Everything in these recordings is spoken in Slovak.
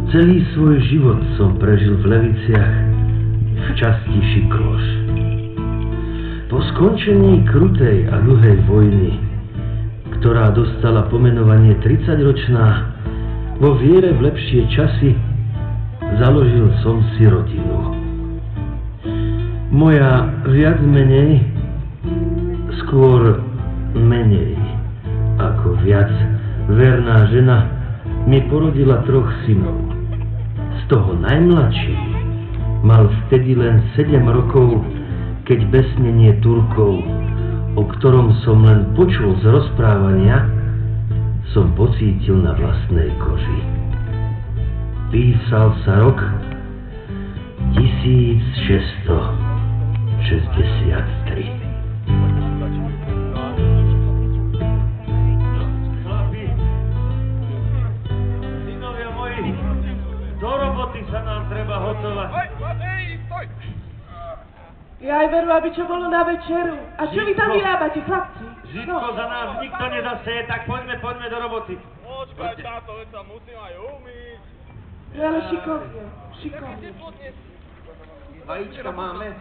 Celý svoj život som prežil v Leviciach v časti Šikloš. Po skončení krutej a dlhej vojny, ktorá dostala pomenovanie 30-ročná, vo viere v lepšie časy založil som si rodinu. Moja viac menej, skôr menej ako viac verná žena mi porodila 3 synov. Z toho najmladší mal vtedy len 7 rokov, keď besnenie Turkov, o ktorom som len počul z rozprávania, som pocítil na vlastnej koži. Písal sa rok 1663. Sa nám treba hotovať. Ja aj veru, aby čo bolo na večeru. A čo vy tam vyrábate, chlapci? Žitko za nás nikto nezaseje, tak poďme do roboty. Počkaj, táto, veď sa musím aj umyť. Ale šikovne. Vajíčka máme?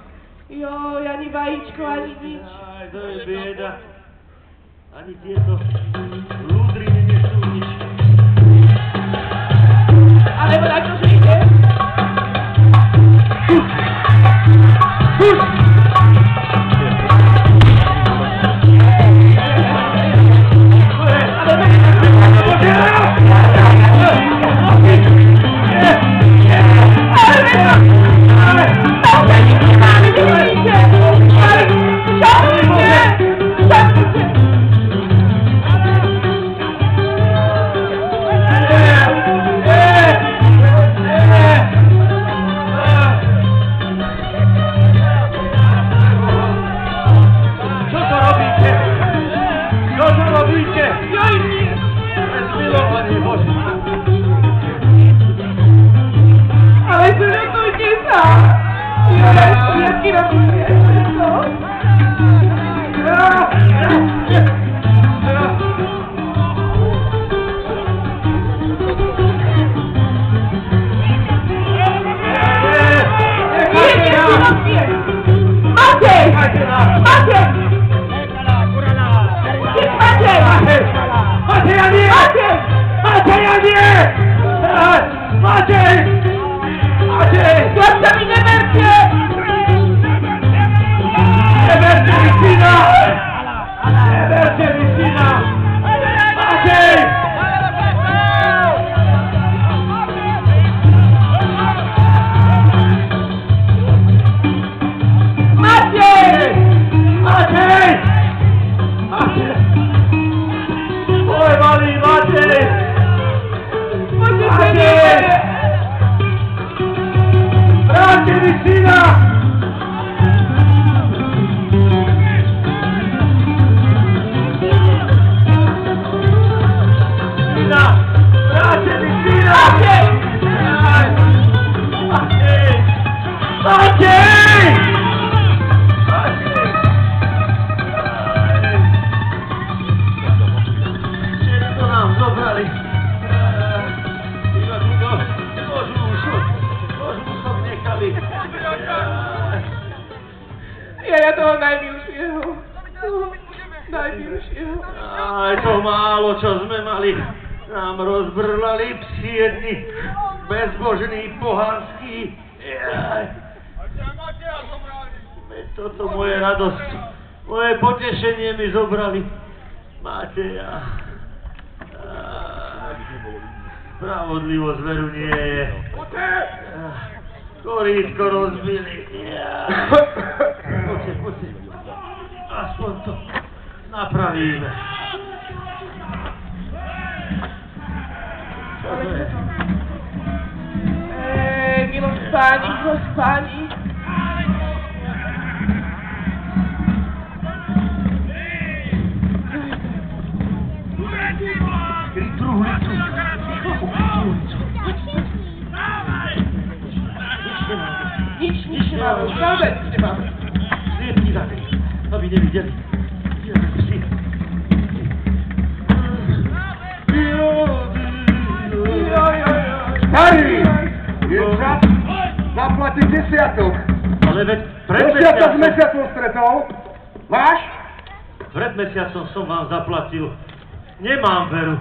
Joj, ani vajíčko, ani nič. Aj, to je bieda. Ani tieto lúdriny nesú nič. Alebo na čo že ide? Aj to málo, čo sme mali, nám rozbrlali psi jedni, bezbožní, pohanskí. Toto moje radosť, moje potešenie mi zobrali. Mateja. Spravodlivosť veru nie je. Korítko rozbili. Poďte. Aspoň to napravíme. Milosť páni, milosť páni. Druhú licu. Nič nemáme, vôbec nemáme. Svietky dali, aby nevideli. Starý! máte desiatok. Ale veď pred Desiatok s mesiacom... mesiacom stretol. Máš? Pred mesiacom som vám zaplatil. Nemám veru.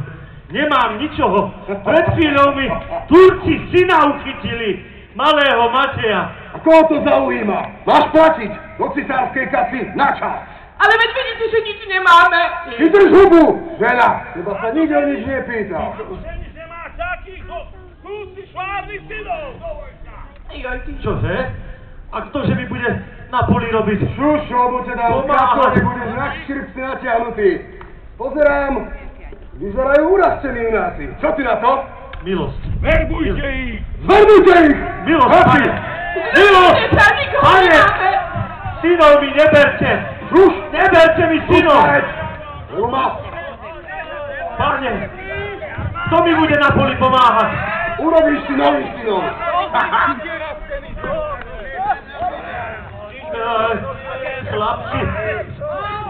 Nemám ničoho. Pred chvíľou mi Turci syna uchytili. Malého Mateja. A koho to zaujíma? Máš platiť do cisárskej kasy na čas. Ale veď vidíte, že nič nemáme. Ty drž hubu, žena. Teba sa nikto nič nepýtal. Ženi se má takých, sú si švárnych synov. Joj, ty. Čože? A ktože mi bude na poli robiť? Šušo, bo ťa dám kasovne, budeš na škrpci natiahnutý. Pozerám, vyzerajú uražcení junáci. Čo ty na to? Milosť. Verbujte ich! Zvrbujte ich! Milosť, Chlapi! pane! Milosť! Pane! Pane! Synov mi neberte! Šuš! Neberte mi synov! Luma! Pane! Kto mi bude na poli pomáhať? Urobíš si nových synov! Chlapci!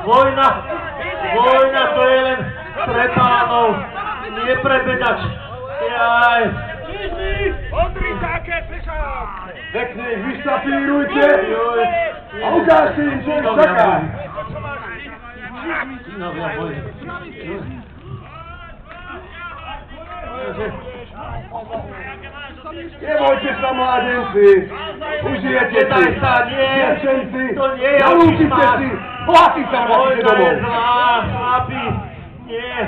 Vojna! Vojna to je len pre pánov! Nie pre bedač! Jaj! Odri také pešáky! Pekne ich vyštapírujte a ukážte im, čo ich čaká. Synovia moji! Nebojte sa, mládenci! Užijete si! Nedaj sa, nie! Dievčenci! To nie je Zalúčite očistá. si! Hlasy sa vrátite Vojna domov! je zlá, chlapi! Nie!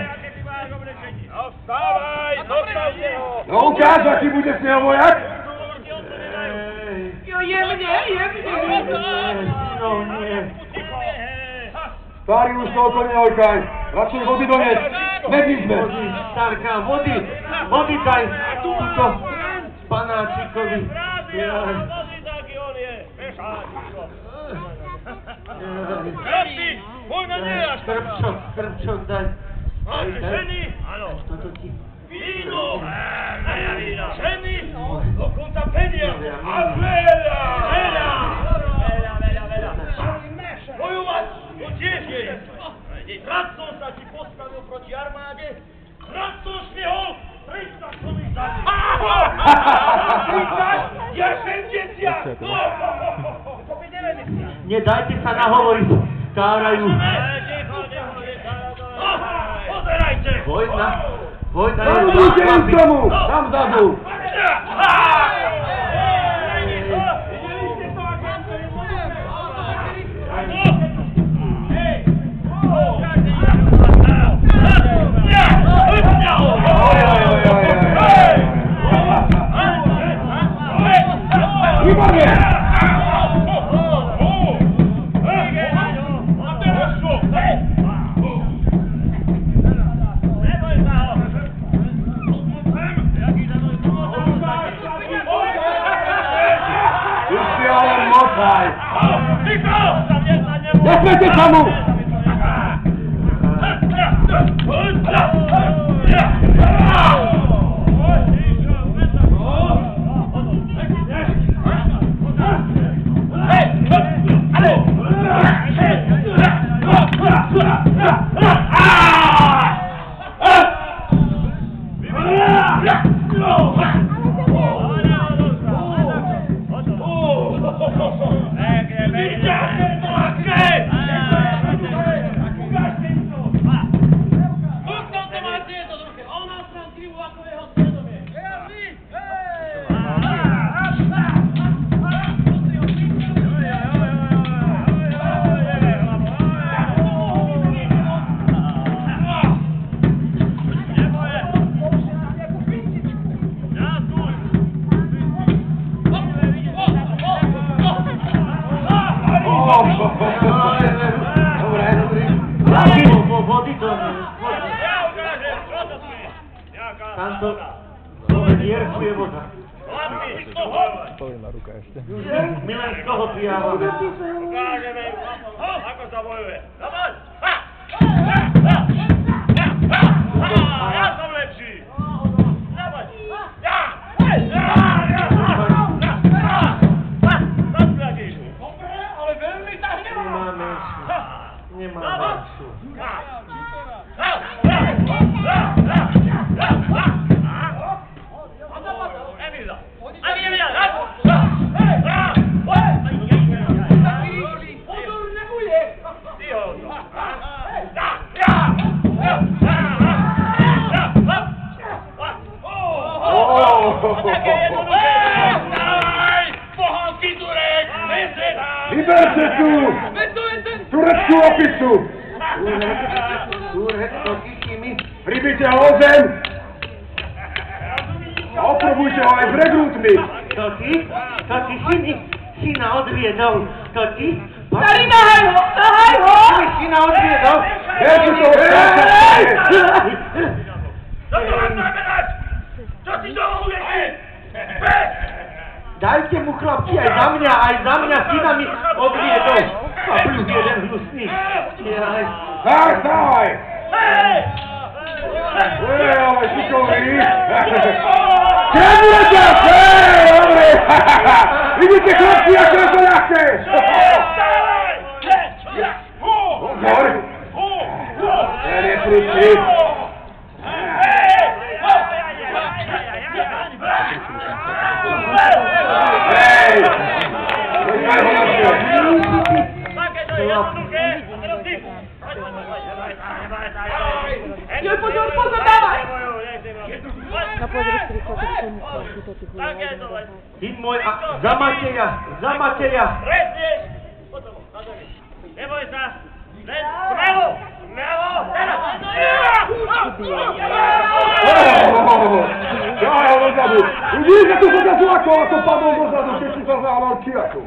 No vstávaj, zostavte ho! No ukáž, aký bude s neho vojak? Jo, jemne. Synov, nie! Starý už toľko neojkaj! Radšej vody dones! Medzi sme! Vody, starka, vody! Vody daj! Tuto panáčikovi! Jaj! Taký on je, pešáčko! Chlapci, vojna nie je až tak! Krpčok, daj! Máte ženy? Áno. Toto ti... Víno! Moja vína! Ženy? Dokonca peniaze! A veľa! Veľa! Bojovať! To tiež je! Rád som sa ti postavil proti armáde, rád som švihol 30 som ich zabil! 30? Ja 70! To by 90! Nedajte sa nahovoriť! Kárajú! Pozerajte! Vojna! Vojna je Zalúčite im z domu! Tam vzadu! Nesmete sa mu! Spojená ruka ešte. My len z toho pijávame. Ukážeme im, ako sa bojuje. Dobre? Ja som lepší. Dobre. Zaspľatíš. Ale veľmi tak Nemáme ešte. Nemáme ešte. Také jednoduché! Vstávaj! Pohanský Turek! Nesedám! Vyberte tu! Tureckú opicu! Turecko, kikimi. Pribite ho o zem! A oprobujte ho aj s rekrútmi! To ty si syna odviedol. To ty? Starý, nahaj ho! Ty syna odviedol? Berte toho stráca! Čo to mám znamenať? Čo si dovolujete? Bez! Dajte mu, chlapci, aj za mňa syna mi odviedol. A plus jeden hnusný. Stávaj! Hej! Ale šikovný! Kradnete! Dobre! Vidíte, chlapci, ako je to ľahké! Vstávaj! Pozor! Neprúci! Hej! Nechaj ho na to! Takéto jednoduché! A teraz ty! Joj, pozor, dávaj! No pozri si, koľko to tu Takéto len! Syn môj, a za Mateja! Presneš! Potom, na zemi. Neboj sa! Pravo! Teraz! Ďaj ho dozadu! Vidíte tu podazu ako padol dozadu, keď si sa zahľal Kiraku.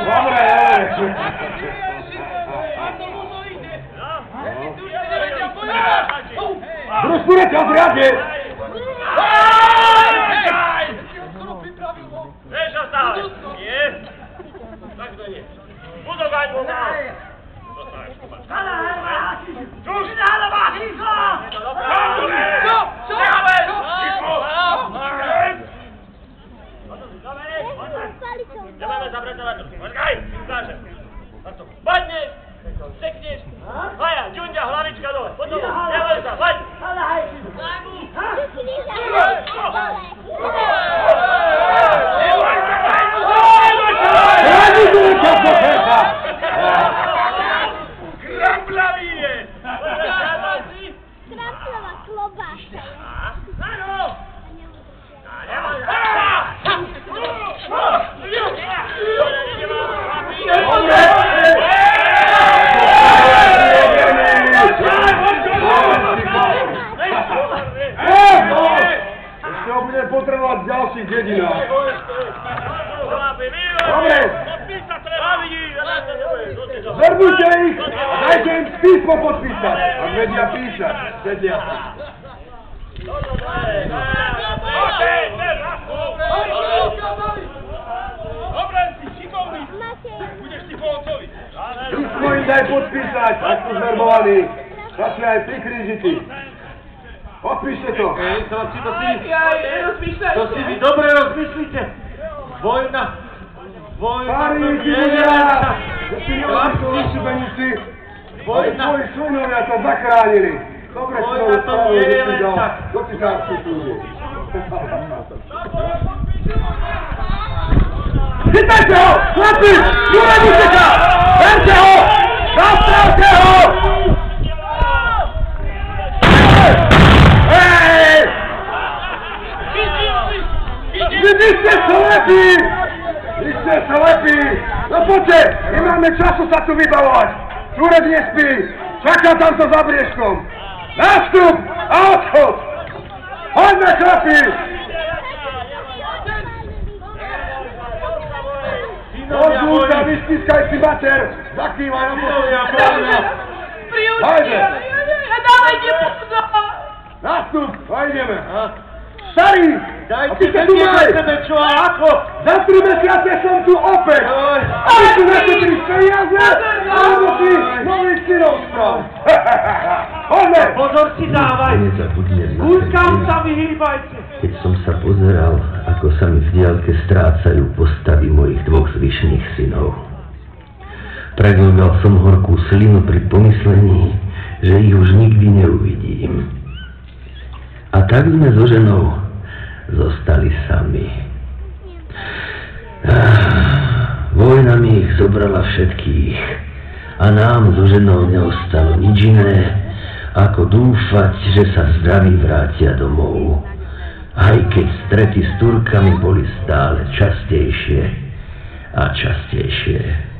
Dobre! Družku reťa zriadne! Vieš sa stále? Nie? Tak to je. Budu gať vo vás. Čuž! Nemáme zapretovať trošku. Počkaj, ukážem. Badneš, sekneš. Haja, ďunďa, hlavička dole. Potom, neboj sa, baď. Kraplavý je! Kraplavá klobáša. Áno! Ešte ho budem potrebovať v ďalších dedinách. Dobre! Verbujte ich a dajte im písmo podpísať. Ak vedia písať, sedia sa. Obranci, šikovný! Budeš si po otcovi! Písmo im daj podpísať, ak sú zverbovaní. Začne aj pri krížiti. Odpíšte to. Chlapci, Rozmýšľaj. to si vy dobre rozmyslíte. Vojna Starí to nie je ľudia, len tak. že si neodpíšú vyšubenici, ale Vojna. tvoji synovia to zachránili. Dobre si Vojna to nie je len tak. do cisárskej služby. Chytajte ho! Chlapi! Uvedite sa! Berte ho! Zastavte ho! Hej! Vy ste slepí! Vy ste slepí! No poďte! Nemáme času sa tu vybavovať! Turec nespí! Čaká tam to za briežkom! Nástup a odchod! Poďme, chlapi! Odbúď a vystiskaj si mater! Zakývaj na posledná! Hajde! Dávajte pozor! Nástup! A ideme! Starý! A Dajte ty sa tu vedieť maj! na sebe, čo a ako. Za 3 mesiace som tu opäť! A ty tu našetríš peniaze, alebo si nových synov správ! Poďme! Pozor si dávaj. Nezabudne na Guľkám sebe. sa vyhýbajte. Keď som sa pozeral, ako sa mi v diaľke strácajú postavy mojich 2 zvyšných synov. Preglodal som horkú slinu pri pomyslení, že ich už nikdy neuvidím. A tak sme so ženou zostali sami. Vojna mi ich zobrala všetkých a nám so ženou neostalo nič iné, ako dúfať, že sa zdraví vrátia domov. Aj keď strety s Turkami boli stále častejšie a častejšie.